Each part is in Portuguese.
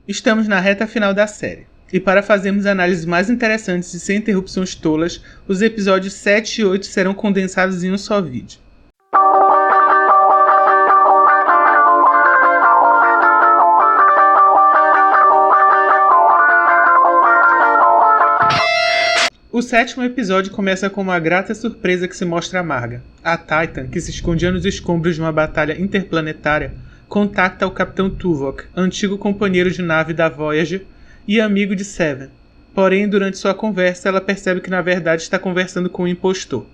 Estamos na reta final da série, e para fazermos análises mais interessantes e sem interrupções tolas, os episódios 7 e 8 serão condensados em um só vídeo. O sétimo episódio começa com uma grata surpresa que se mostra amarga. A Titan, que se escondia nos escombros de uma batalha interplanetária, contacta o Capitão Tuvok, antigo companheiro de nave da Voyager e amigo de Seven. Porém, durante sua conversa, ela percebe que na verdade está conversando com um impostor.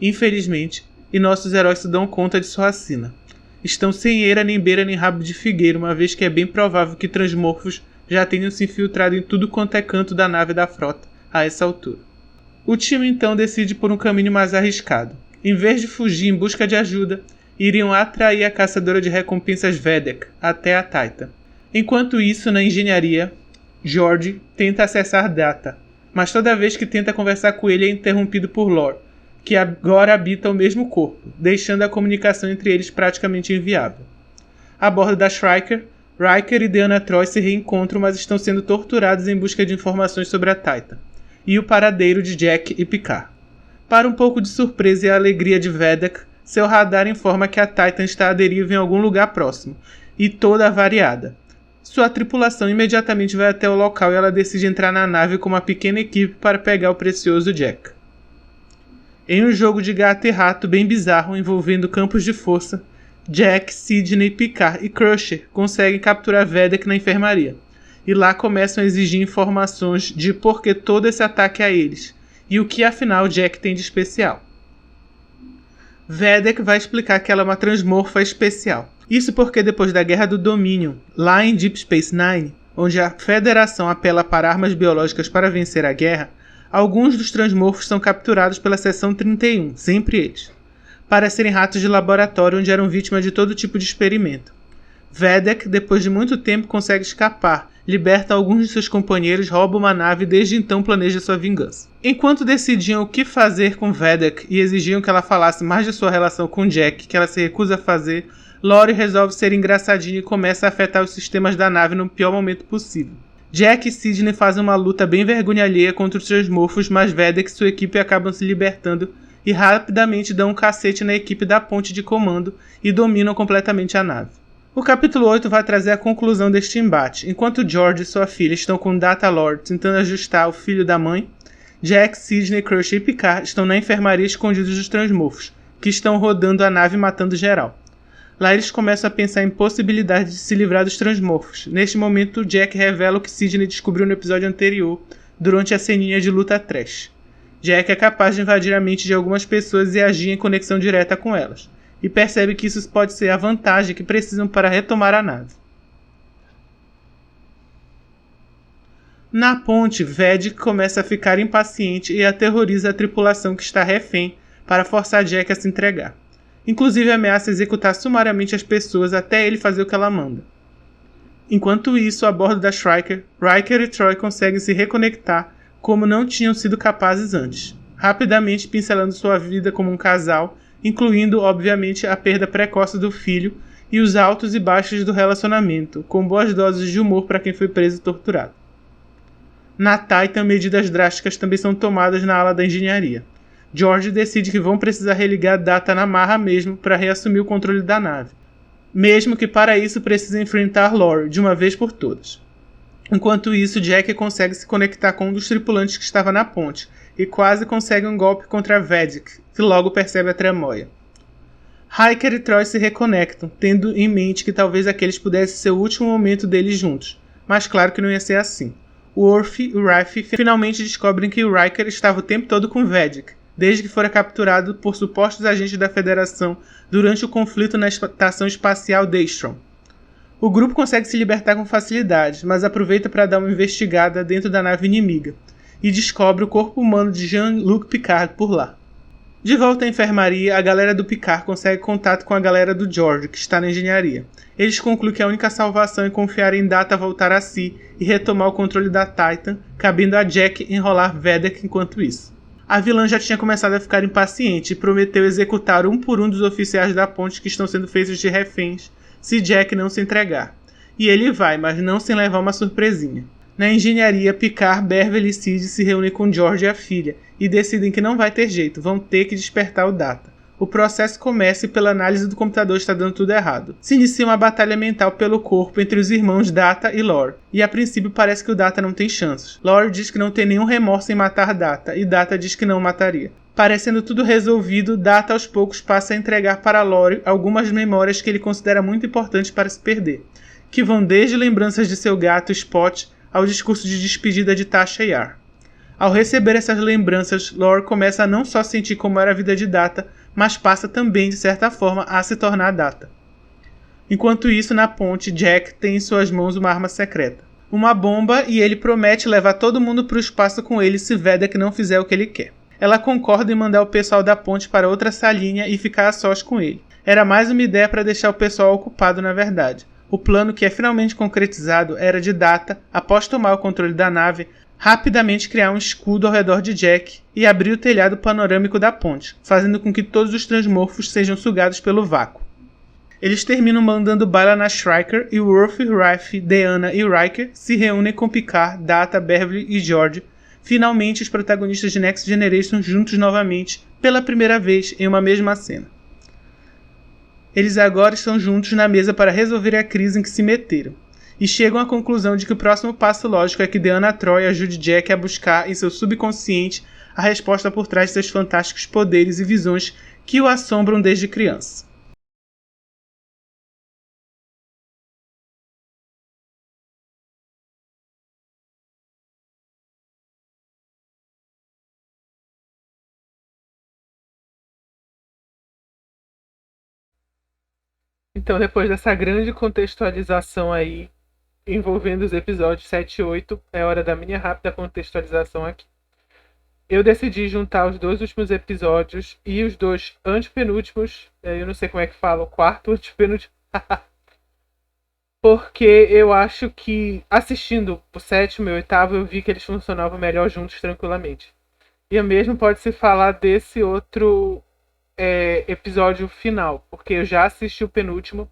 Infelizmente, e nossos heróis se dão conta de sua sina. Estão sem eira, nem beira, nem rabo de figueira, uma vez que é bem provável que transmorfos já tenham se infiltrado em tudo quanto é canto da nave da frota a essa altura. O time então decide por um caminho mais arriscado. Em vez de fugir em busca de ajuda, iriam atrair a caçadora de recompensas Vedek até a Titan. Enquanto isso, na engenharia, Geordi tenta acessar Data, mas toda vez que tenta conversar com ele é interrompido por Lore, que agora habita o mesmo corpo, deixando a comunicação entre eles praticamente inviável. A bordo da Stryker, Riker e Deanna Troi se reencontram, mas estão sendo torturados em busca de informações sobre a Titan e o paradeiro de Jack e Picard. Para um pouco de surpresa e alegria de Vedek, seu radar informa que a Titan está à deriva em algum lugar próximo, e toda avariada. Sua tripulação imediatamente vai até o local e ela decide entrar na nave com uma pequena equipe para pegar o precioso Jack. Em um jogo de gato e rato bem bizarro envolvendo campos de força, Jack, Sidney, Picard e Crusher conseguem capturar Vedek na enfermaria, e lá começam a exigir informações de por que todo esse ataque a eles, e o que afinal Jack tem de especial. Vedek vai explicar que ela é uma transmorfa especial. Isso porque depois da Guerra do Domínio, lá em Deep Space Nine, onde a Federação apela para armas biológicas para vencer a guerra, alguns dos transmorfos são capturados pela Seção 31, sempre eles, para serem ratos de laboratório onde eram vítimas de todo tipo de experimento. Vedek, depois de muito tempo, consegue escapar, liberta alguns de seus companheiros, rouba uma nave e desde então planeja sua vingança. Enquanto decidiam o que fazer com Vedek e exigiam que ela falasse mais de sua relação com Jack, que ela se recusa a fazer, Lore resolve ser engraçadinho e começa a afetar os sistemas da nave no pior momento possível. Jack e Sidney fazem uma luta bem vergonha alheia contra os transmorfos, mas Vedek e sua equipe acabam se libertando e rapidamente dão um cacete na equipe da ponte de comando e dominam completamente a nave. O capítulo 8 vai trazer a conclusão deste embate. Enquanto George e sua filha estão com Data Lore tentando ajustar o filho da mãe, Jack, Sidney, Crusher e Picard estão na enfermaria escondidos dos transmorfos, que estão rodando a nave matando geral. Lá eles começam a pensar em possibilidades de se livrar dos transmorfos. Neste momento, Jack revela o que Sidney descobriu no episódio anterior, durante a ceninha de luta trash. Jack é capaz de invadir a mente de algumas pessoas e agir em conexão direta com elas, e percebe que isso pode ser a vantagem que precisam para retomar a nave. Na ponte, Vedek começa a ficar impaciente e aterroriza a tripulação que está refém para forçar Jack a se entregar. Inclusive ameaça executar sumariamente as pessoas até ele fazer o que ela manda. Enquanto isso, a bordo da Stryker, Riker e Troi conseguem se reconectar como não tinham sido capazes antes, rapidamente pincelando sua vida como um casal, incluindo, obviamente, a perda precoce do filho e os altos e baixos do relacionamento, com boas doses de humor para quem foi preso e torturado. Na Titan, medidas drásticas também são tomadas na ala da engenharia. George decide que vão precisar religar Data na marra mesmo para reassumir o controle da nave, mesmo que para isso precise enfrentar Lore de uma vez por todas. Enquanto isso, Jack consegue se conectar com um dos tripulantes que estava na ponte e quase consegue um golpe contra Vedek, que logo percebe a tramóia. Riker e Troi se reconectam, tendo em mente que talvez aqueles pudesse ser o último momento deles juntos, mas claro que não ia ser assim. O Worf e o Raffi finalmente descobrem que o Riker estava o tempo todo com Vedek, desde que fora capturado por supostos agentes da Federação durante o conflito na estação espacial Daystrom. O grupo consegue se libertar com facilidade, mas aproveita para dar uma investigada dentro da nave inimiga, e descobre o corpo humano de Jean-Luc Picard por lá. De volta à enfermaria, a galera do Picard consegue contato com a galera do George, que está na engenharia. Eles concluem que a única salvação é confiar em Data voltar a si e retomar o controle da Titan, cabendo a Jack enrolar Vedek enquanto isso. A vilã já tinha começado a ficar impaciente e prometeu executar um por um dos oficiais da ponte que estão sendo feitos de reféns se Jack não se entregar. E ele vai, mas não sem levar uma surpresinha. Na engenharia, Picard, Beverly e Sid se reúnem com George e a filha e decidem que não vai ter jeito, vão ter que despertar o Data. O processo começa e pela análise do computador está dando tudo errado. Se inicia uma batalha mental pelo corpo entre os irmãos Data e Lore, e a princípio parece que o Data não tem chances. Lore diz que não tem nenhum remorso em matar Data, e Data diz que não mataria. Parecendo tudo resolvido, Data aos poucos passa a entregar para Lore algumas memórias que ele considera muito importantes para se perder, que vão desde lembranças de seu gato Spot ao discurso de despedida de Tasha Yar. Ao receber essas lembranças, Lore começa a não só sentir como era a vida de Data, mas passa também, de certa forma, a se tornar Data. Enquanto isso, na ponte, Jack tem em suas mãos uma arma secreta. Uma bomba, e ele promete levar todo mundo para o espaço com ele se Vedek não fizer o que ele quer. Ela concorda em mandar o pessoal da ponte para outra salinha e ficar a sós com ele. Era mais uma ideia para deixar o pessoal ocupado, na verdade. O plano que é finalmente concretizado era de Data, após tomar o controle da nave, rapidamente criar um escudo ao redor de Jack e abrir o telhado panorâmico da ponte, fazendo com que todos os transmorfos sejam sugados pelo vácuo. Eles terminam mandando bala na Stryker e Worf, Rife, Deanna e Riker se reúnem com Picard, Data, Beverly e George, finalmente os protagonistas de Next Generation juntos novamente, pela primeira vez em uma mesma cena. Eles agora estão juntos na mesa para resolver a crise em que se meteram, e chegam à conclusão de que o próximo passo lógico é que Deanna Troi ajude Jack a buscar em seu subconsciente a resposta por trás de seus fantásticos poderes e visões que o assombram desde criança. Então, depois dessa grande contextualização aí, envolvendo os episódios 7 e 8, é hora da minha rápida contextualização aqui. Eu decidi juntar os dois últimos episódios e os dois antepenúltimos, eu não sei como é que fala, o quarto antepenúltimo, porque eu acho que assistindo o sétimo e o oitavo eu vi que eles funcionavam melhor juntos tranquilamente. E o mesmo pode se falar desse outro episódio final, porque eu já assisti o penúltimo.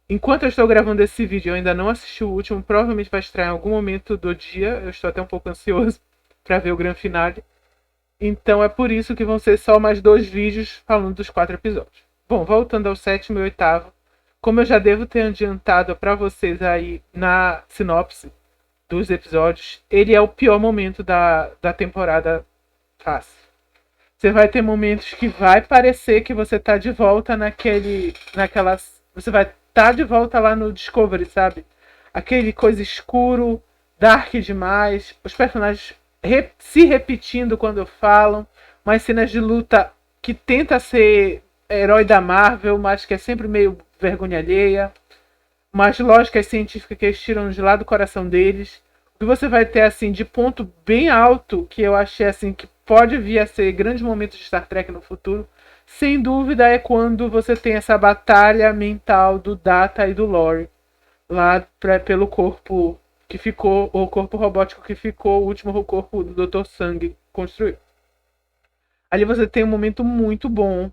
Enquanto eu estou gravando esse vídeo, eu ainda não assisti o último, provavelmente vai estrear em algum momento do dia. Eu estou até um pouco ansioso para ver o grande finale. Então é por isso que vão ser só mais 2 vídeos falando dos 4 episódios. Bom, voltando ao sétimo e oitavo, como eu já devo ter adiantado para vocês aí na sinopse dos episódios, ele é o pior momento da temporada fácil. Você vai ter momentos que vai parecer que você tá de volta naquelas. Você vai estar de volta lá no Discovery, sabe? Aquele coisa escuro, dark demais, os personagens se repetindo quando falam, umas cenas de luta que tenta ser herói da Marvel, mas que é sempre meio vergonha alheia, umas lógicas científicas que eles tiram de lá do coração deles. O que você vai ter assim de ponto bem alto, que eu achei assim que pode vir a ser grandes momentos de Star Trek no futuro, sem dúvida é quando você tem essa batalha mental do Data e do Lore lá pelo corpo que ficou, o corpo robótico que ficou, o último corpo do Dr. Sang construiu. Ali você tem um momento muito bom,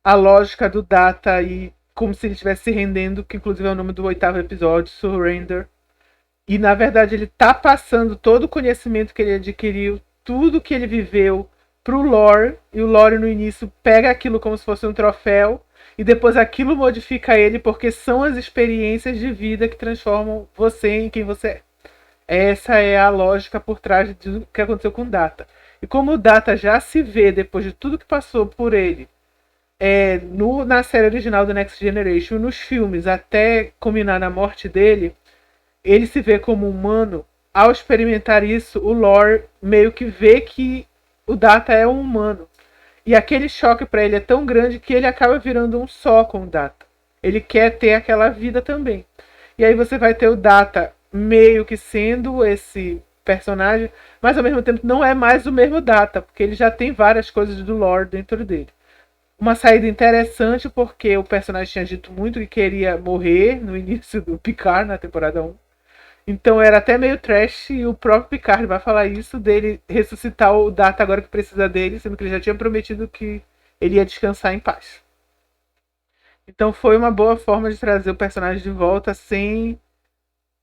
a lógica do Data e como se ele estivesse se rendendo, que inclusive é o nome do 8º episódio, Surrender. E na verdade ele tá passando todo o conhecimento que ele adquiriu, tudo que ele viveu pro Lore, e o Lore no início pega aquilo como se fosse um troféu, e depois aquilo modifica ele, porque são as experiências de vida que transformam você em quem você é. Essa é a lógica por trás do que aconteceu com o Data. E como o Data já se vê, depois de tudo que passou por ele, na série original do Next Generation, nos filmes, até culminar na morte dele, ele se vê como humano. Ao experimentar isso, o Lore meio que vê que o Data é um humano. E aquele choque para ele é tão grande que ele acaba virando um só com o Data. Ele quer ter aquela vida também. E aí você vai ter o Data meio que sendo esse personagem, mas ao mesmo tempo não é mais o mesmo Data, porque ele já tem várias coisas do Lore dentro dele. Uma saída interessante, porque o personagem tinha dito muito que queria morrer no início do Picard, na temporada 1. Então era até meio trash, e o próprio Picard vai falar isso, dele ressuscitar o Data agora que precisa dele, sendo que ele já tinha prometido que ele ia descansar em paz. Então foi uma boa forma de trazer o personagem de volta sem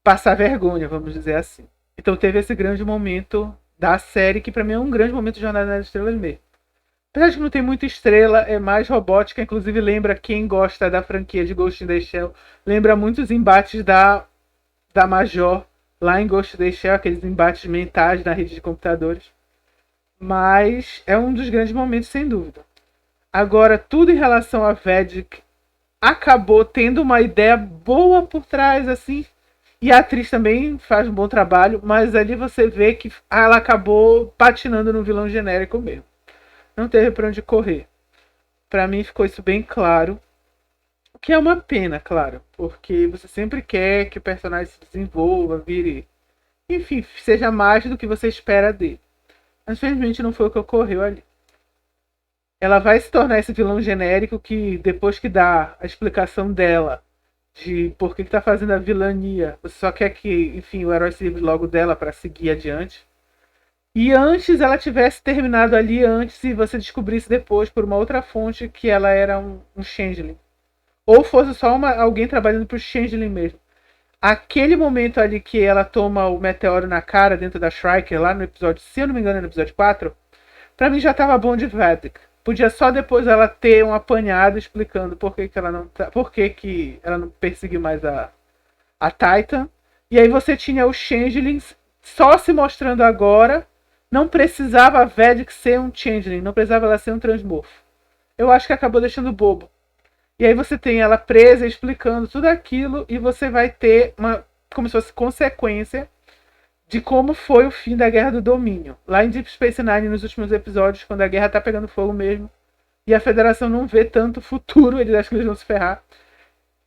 passar vergonha, vamos dizer assim. Então teve esse grande momento da série, que pra mim é um grande momento de Jornada nas Estrelas mesmo. Apesar de que não tem muita estrela, é mais robótica, inclusive lembra quem gosta da franquia de Ghost in the Shell, lembra muitos embates da Major lá em Ghost in the Shell, aqueles embates mentais na rede de computadores. Mas é um dos grandes momentos, sem dúvida. Agora, tudo em relação a Vedic acabou tendo uma ideia boa por trás, assim. E a atriz também faz um bom trabalho, mas ali você vê que ela acabou patinando no vilão genérico mesmo. Não teve pra onde correr. Pra mim ficou isso bem claro. O que é uma pena, claro. Porque você sempre quer que o personagem se desenvolva, vire... Enfim, seja mais do que você espera dele. Mas infelizmente não foi o que ocorreu ali. Ela vai se tornar esse vilão genérico que, depois que dá a explicação dela de por que está fazendo a vilania, você só quer que, enfim, o herói se livre logo dela para seguir adiante. E antes ela tivesse terminado ali antes e você descobrisse depois por uma outra fonte que ela era um changeling. Ou fosse só alguém trabalhando pro changeling mesmo. Aquele momento ali que ela toma o meteoro na cara dentro da Shrike, lá no episódio, se eu não me engano, no episódio 4, pra mim já tava bom de Vedic. Podia só depois ela ter um apanhado explicando por que ela não perseguiu mais a Titan. E aí você tinha os Changelings só se mostrando agora. Não precisava a Vedic ser um Changeling, não precisava ela ser um Transmorfo. Eu acho que acabou deixando bobo. E aí você tem ela presa explicando tudo aquilo e você vai ter como se fosse consequência de como foi o fim da Guerra do Domínio. Lá em Deep Space Nine, nos últimos episódios, quando a guerra tá pegando fogo mesmo, e a Federação não vê tanto futuro, eles acham que eles vão se ferrar.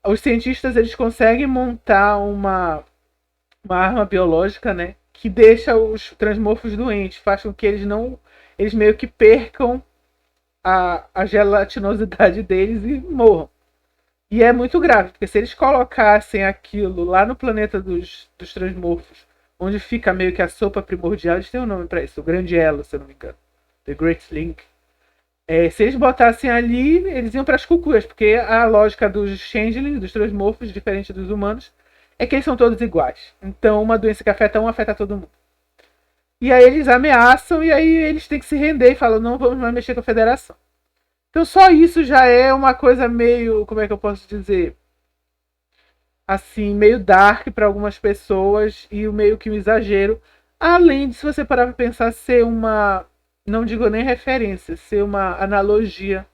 Os cientistas, eles conseguem montar uma arma biológica, né, que deixa os transmorfos doentes, faz com que eles meio que percam a gelatinosidade deles e morram. E é muito grave, porque se eles colocassem aquilo lá no planeta dos transmorfos, onde fica meio que a sopa primordial, eles têm um nome para isso, o Grande Elo, se eu não me engano, The Great Link. Se eles botassem ali, eles iam para as cucuias, porque a lógica dos changelings, dos transmorfos, diferente dos humanos, é que eles são todos iguais. Então uma doença que afeta um, afeta todo mundo. E aí eles ameaçam, e aí eles têm que se render e falam, não vamos mais mexer com a Federação. Então só isso já é uma coisa meio, como é que eu posso dizer, assim, meio dark para algumas pessoas e meio que um exagero. Além de, se você parar para pensar, ser uma, não digo nem referência, ser uma analogia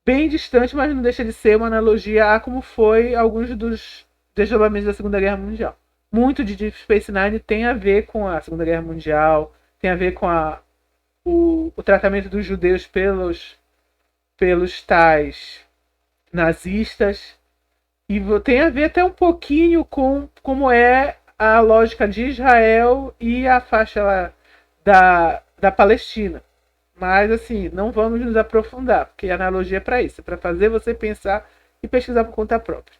bem distante, mas não deixa de ser uma analogia a como foi alguns dos desdobramentos da Segunda Guerra Mundial. Muito de Deep Space Nine tem a ver com a Segunda Guerra Mundial, tem a ver com o tratamento dos judeus pelos tais nazistas, e tem a ver até um pouquinho com como é a lógica de Israel e a faixa lá da Palestina. Mas assim, não vamos nos aprofundar, porque a analogia é para isso, é para fazer você pensar e pesquisar por conta própria.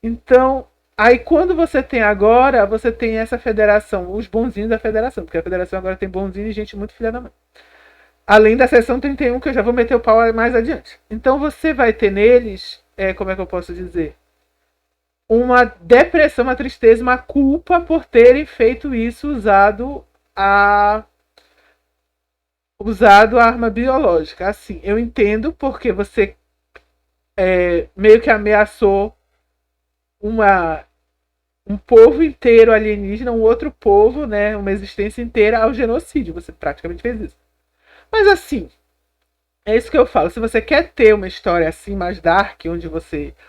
Então, aí quando você tem agora, você tem essa federação, os bonzinhos da federação, porque a federação agora tem bonzinhos e gente muito filha da mãe. Além da seção 31, que eu já vou meter o pau mais adiante. Então você vai ter neles, como é que eu posso dizer? Uma depressão, uma tristeza, uma culpa por terem feito isso, usado a arma biológica. Assim, eu entendo porque você meio que ameaçou um povo inteiro alienígena, um outro povo, né, uma existência inteira ao genocídio. Você praticamente fez isso. Mas assim, é isso que eu falo. Se você quer ter uma história assim mais dark, onde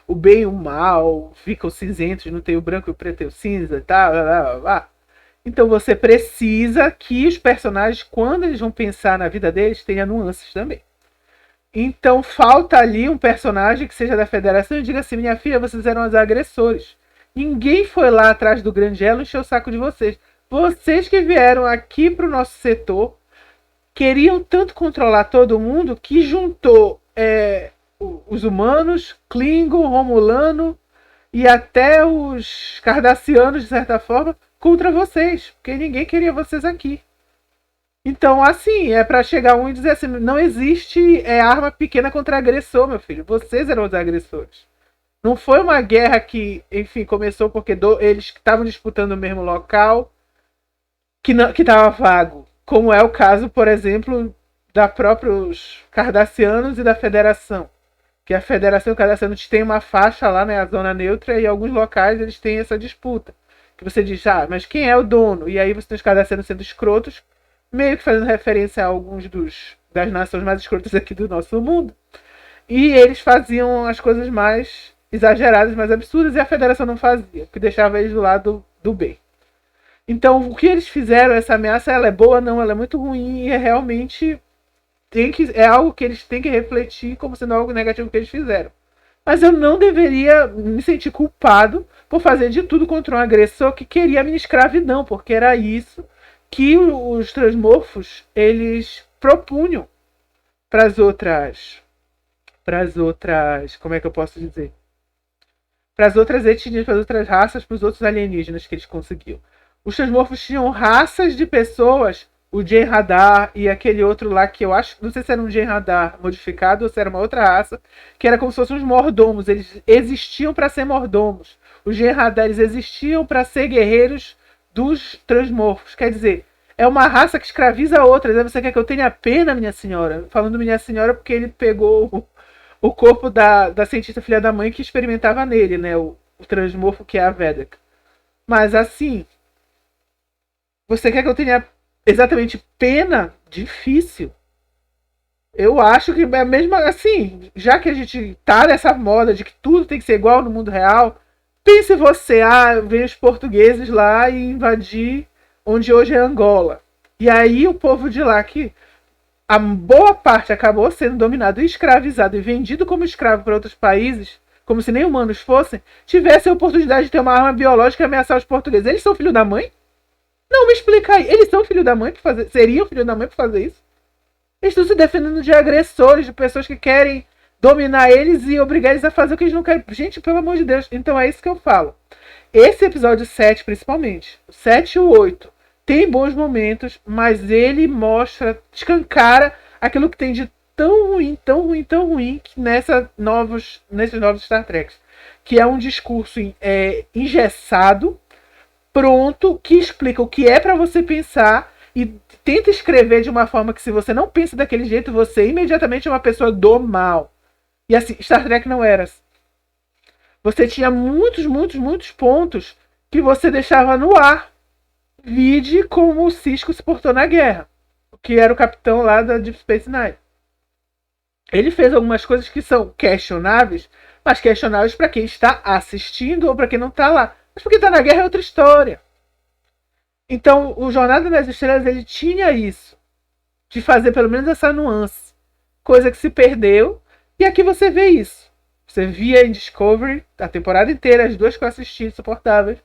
o bem e o mal ficam cinzentos, não tem o branco e o preto e o cinza e tal, então você precisa que os personagens, quando eles vão pensar na vida deles, tenham nuances também. Então falta ali um personagem que seja da Federação e diga assim, minha filha, vocês eram os agressores. Ninguém foi lá atrás do Grande Elo encher o saco de vocês. Vocês que vieram aqui pro nosso setor queriam tanto controlar todo mundo que juntou os humanos, Klingon, Romulano e até os Cardassianos, de certa forma, contra vocês, porque ninguém queria vocês aqui. Então, assim, é para chegar um e dizer assim, não existe arma pequena contra agressor, meu filho. Vocês eram os agressores. Não foi uma guerra que, enfim, começou porque eles estavam disputando o mesmo local, que estava vago. Como é o caso, por exemplo, da próprios Cardassianos e da Federação. Que a Federação Cardassiana tem uma faixa lá, né, a zona neutra, e em alguns locais eles têm essa disputa. Que você diz, mas quem é o dono? E aí você tem os Cardassianos sendo escrotos, meio que fazendo referência a alguns das nações mais escrotas aqui do nosso mundo. E eles faziam as coisas mais exageradas, mais absurdas, e a Federação não fazia, que deixava eles do lado do bem. Então, o que eles fizeram, essa ameaça, ela é boa? Não, ela é muito ruim e é realmente é algo que eles têm que refletir como sendo algo negativo que eles fizeram. Mas eu não deveria me sentir culpado por fazer de tudo contra um agressor que queria a minha escravidão, porque era isso que os transmorfos eles propunham para as outras, como é que eu posso dizer? Para as outras etnias, para as outras raças, para os outros alienígenas que eles conseguiam. Os transmorfos tinham raças de pessoas, o Jem'Hadar e aquele outro lá que eu acho, não sei se era um Jem'Hadar modificado ou se era uma outra raça, que era como se fossem os mordomos. Eles existiam para ser mordomos. Os Jem'Hadar, eles existiam para ser guerreiros dos transmorfos. Quer dizer, é uma raça que escraviza a outra. Você quer que eu tenha pena, minha senhora? Falando minha senhora porque ele pegou o corpo da cientista filha da mãe que experimentava nele, né? O transmorfo que é a Vedek. Mas assim, você quer que eu tenha exatamente pena? Difícil. Eu acho que é mesmo assim, já que a gente tá nessa moda de que tudo tem que ser igual no mundo real, pense você, vem os portugueses lá e invadir onde hoje é Angola. E aí o povo de lá, que a boa parte acabou sendo dominado e escravizado e vendido como escravo para outros países, como se nem humanos fossem, tivesse a oportunidade de ter uma arma biológica e ameaçar os portugueses. Eles são filho da mãe? Não, me explica aí. Eles são filho da mãe para fazer? Seriam filho da mãe para fazer isso? Eles estão se defendendo de agressores, de pessoas que querem dominar eles e obrigar eles a fazer o que eles não querem. Gente, pelo amor de Deus. Então é isso que eu falo. Esse episódio 7, principalmente, o 7 e o 8, tem bons momentos, mas ele mostra, escancara aquilo que tem de tão ruim, tão ruim, tão ruim que nesses novos Star Trek. Que é um discurso engessado, pronto, que explica o que é para você pensar e tenta escrever de uma forma que, se você não pensa daquele jeito, você imediatamente é uma pessoa do mal. E assim, Star Trek não era. Você tinha muitos, muitos, muitos pontos que você deixava no ar. Vide como o Sisko se portou na guerra, que era o capitão lá da Deep Space Nine. Ele fez algumas coisas que são questionáveis, mas questionáveis para quem está assistindo ou para quem não está lá. Mas porque está na guerra é outra história. Então, o Jornada nas Estrelas, ele tinha isso, de fazer pelo menos essa nuance, coisa que se perdeu, e aqui você vê isso. Você via em Discovery, a temporada inteira, as duas que eu assisti, insuportáveis.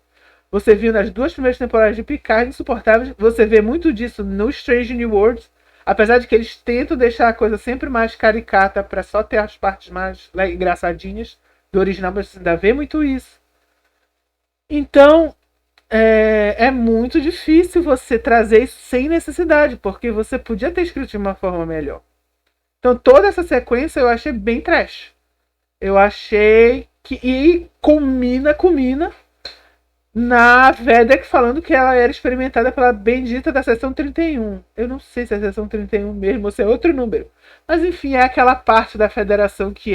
Você viu nas duas primeiras temporadas de Picard, insuportáveis. Você vê muito disso no Strange New Worlds, apesar de que eles tentam deixar a coisa sempre mais caricata para só ter as partes mais engraçadinhas do original, mas você ainda vê muito isso. Então, é muito difícil você trazer isso sem necessidade, porque você podia ter escrito de uma forma melhor. Então, toda essa sequência eu achei bem trash. Eu achei que... E culmina na Vedek falando que ela era experimentada pela bendita da seção 31. Eu não sei se é a seção 31 mesmo ou se é outro número. Mas enfim, é aquela parte da federação que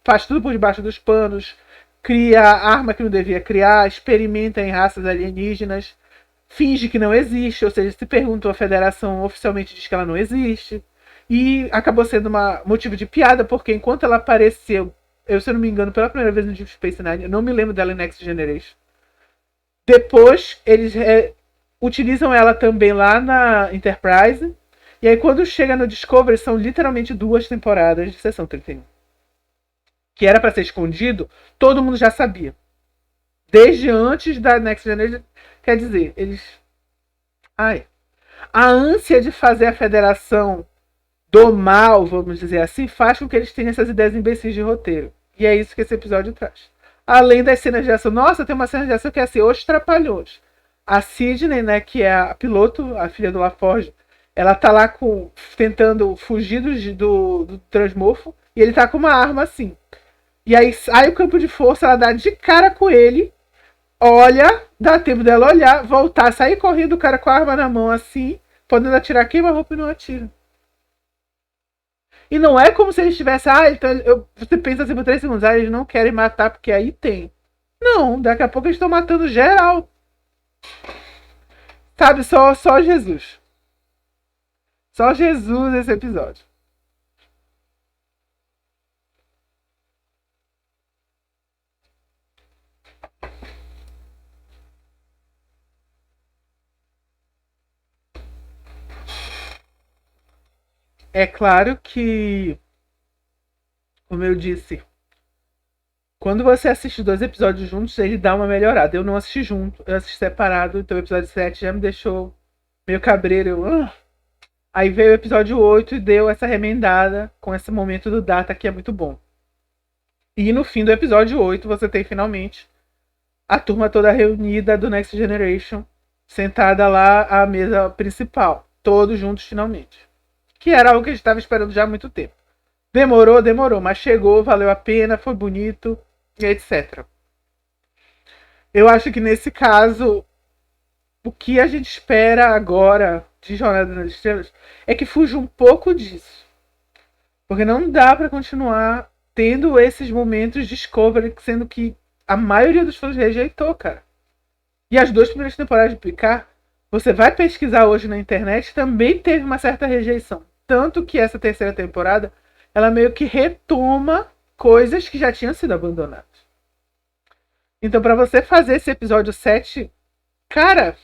faz tudo por debaixo dos panos, cria arma que não devia criar, experimenta em raças alienígenas, finge que não existe, ou seja, se perguntou, a federação oficialmente diz que ela não existe. E acabou sendo motivo de piada, porque enquanto ela apareceu, se eu não me engano, pela primeira vez no Deep Space Nine, eu não me lembro dela em Next Generation. Depois, eles utilizam ela também lá na Enterprise. E aí, quando chega no Discovery, são literalmente 2 temporadas de Seção 31. Que era para ser escondido, todo mundo já sabia. Desde antes da Next Generation. Quer dizer, eles... A ânsia de fazer a federação do mal, vamos dizer assim, faz com que eles tenham essas ideias imbecis de roteiro. E é isso que esse episódio traz. Além das cenas de ação. Nossa, tem uma cena de ação que é assim, os trapalhões. A Sidney, né, que é a piloto, a filha do LaForge, ela tá lá tentando fugir do transmorfo, e ele tá com uma arma assim. E aí sai o campo de força, ela dá de cara com ele, olha, dá tempo dela olhar, voltar, sair correndo, o cara com a arma na mão assim, podendo atirar, queima-roupa e não atira. E não é como se eles tivessem, então você pensa assim por 3 segundos, eles não querem matar porque aí tem. Não, daqui a pouco eles estão matando geral. Sabe, só Jesus. Só Jesus esse episódio. É claro que, como eu disse, quando você assiste 2 episódios juntos, ele dá uma melhorada. Eu não assisti junto, eu assisti separado, então o episódio 7 já me deixou meio cabreiro. Aí veio o episódio 8 e deu essa remendada com esse momento do Data que é muito bom. E no fim do episódio 8 você tem finalmente a turma toda reunida do Next Generation, sentada lá à mesa principal, todos juntos finalmente. Que era algo que a gente estava esperando já há muito tempo. Demorou, mas chegou, valeu a pena, foi bonito, e etc. Eu acho que nesse caso, o que a gente espera agora de Jornada nas Estrelas é que fuja um pouco disso. Porque não dá para continuar tendo esses momentos de Discovery, sendo que a maioria dos fãs rejeitou, cara. E as 2 primeiras temporadas de Picard, você vai pesquisar hoje na internet, também teve uma certa rejeição. Tanto que essa terceira temporada, ela meio que retoma coisas que já tinham sido abandonadas. Então, para você fazer esse episódio 7, cara,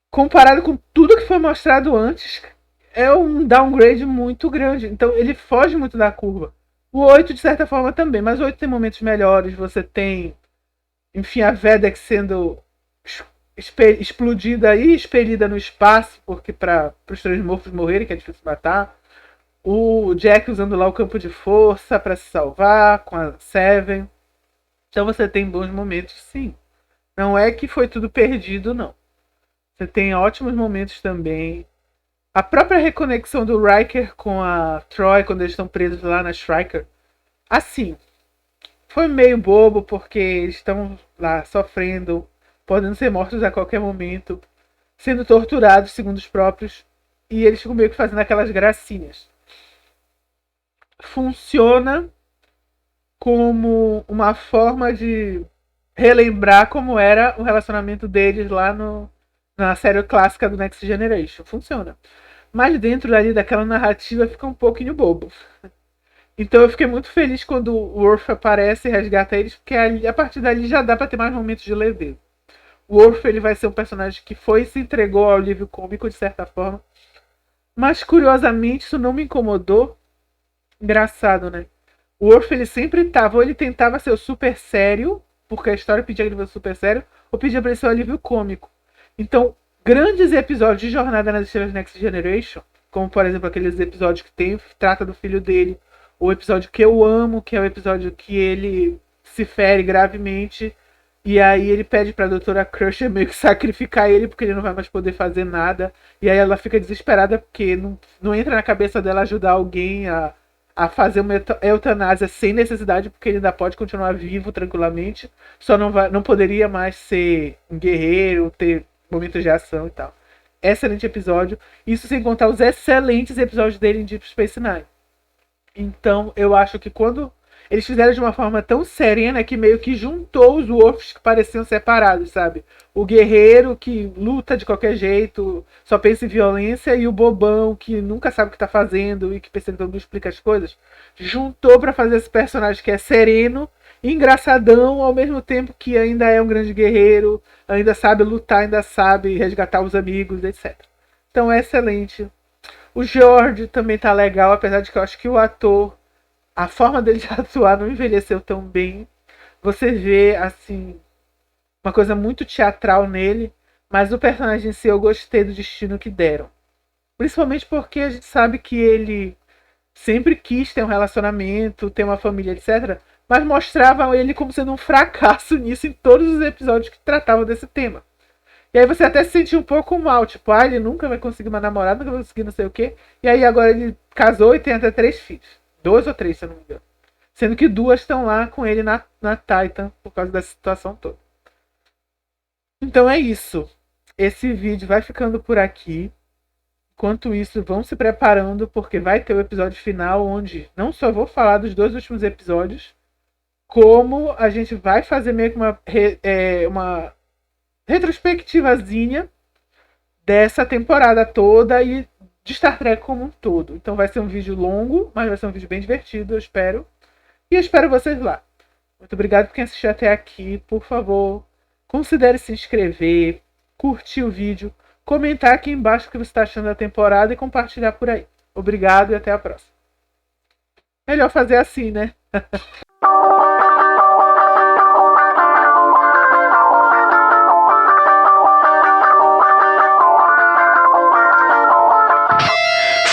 comparado com tudo que foi mostrado antes, é um downgrade muito grande. Então, ele foge muito da curva. O 8, de certa forma, também. Mas o 8 tem momentos melhores. Você tem, enfim, a Vedek sendo explodida e expelida no espaço, porque para os transmorfos morrerem, que é difícil matar. O Jack usando lá o campo de força para se salvar com a Seven. Então você tem bons momentos, sim. Não é que foi tudo perdido, não. Você tem ótimos momentos também. A própria reconexão do Riker com a Troy quando eles estão presos lá na Striker. Assim, foi meio bobo porque eles estão lá sofrendo, podendo ser mortos a qualquer momento, sendo torturados segundo os próprios, e eles ficam meio que fazendo aquelas gracinhas. Funciona como uma forma de relembrar como era o relacionamento deles lá na série clássica do Next Generation. Funciona. Mas dentro ali daquela narrativa fica um pouquinho bobo. Então eu fiquei muito feliz quando o Worf aparece e resgata eles, porque a partir dali já dá pra ter mais momentos de leveza. O Worf ele vai ser um personagem que foi e se entregou ao livro cômico de certa forma. Mas curiosamente isso não me incomodou. Engraçado, né? O Worf ele sempre tava, ou ele tentava ser o super sério, porque a história pedia que ele fosse super sério, ou pedia pra ele ser o alívio cômico. Então, grandes episódios de Jornada nas Estrelas Next Generation, como por exemplo aqueles episódios que trata do filho dele, o episódio que eu amo, que é o episódio que ele se fere gravemente, e aí ele pede pra doutora Crusher meio que sacrificar ele, porque ele não vai mais poder fazer nada, e aí ela fica desesperada, porque não entra na cabeça dela ajudar alguém a fazer uma eutanásia sem necessidade, porque ele ainda pode continuar vivo tranquilamente, só não poderia mais ser um guerreiro, ter momentos de ação e tal. Excelente episódio. Isso sem contar os excelentes episódios dele em Deep Space Nine. Então, eu acho que quando eles fizeram de uma forma tão serena que meio que juntou os Worfs que pareciam separados, sabe? O guerreiro que luta de qualquer jeito, só pensa em violência, e o bobão que nunca sabe o que tá fazendo e que percebe que não explica as coisas. Juntou para fazer esse personagem que é sereno, engraçadão, ao mesmo tempo que ainda é um grande guerreiro, ainda sabe lutar, ainda sabe resgatar os amigos, etc. Então é excelente. O George também tá legal, apesar de que eu acho que o ator, a forma dele de atuar não envelheceu tão bem. Você vê, assim, uma coisa muito teatral nele, mas o personagem em si eu gostei do destino que deram. Principalmente porque a gente sabe que ele sempre quis ter um relacionamento, ter uma família, etc. Mas mostravam ele como sendo um fracasso nisso em todos os episódios que tratavam desse tema. E aí você até se sentia um pouco mal, tipo, ele nunca vai conseguir uma namorada, nunca vai conseguir não sei o quê. E aí agora ele casou e tem até 3 filhos. 2 ou 3, se eu não me engano. Sendo que 2 estão lá com ele na Titan por causa da situação toda. Então é isso. Esse vídeo vai ficando por aqui. Enquanto isso, vão se preparando, porque vai ter o episódio final, onde não só vou falar dos 2 últimos episódios, como a gente vai fazer meio que uma retrospectivazinha dessa temporada toda e de Star Trek como um todo. Então vai ser um vídeo longo, mas vai ser um vídeo bem divertido, eu espero. E eu espero vocês lá. Muito obrigado por quem assistiu até aqui. Por favor, considere se inscrever, curtir o vídeo, comentar aqui embaixo o que você está achando da temporada e compartilhar por aí. Obrigado e até a próxima. Melhor fazer assim, né?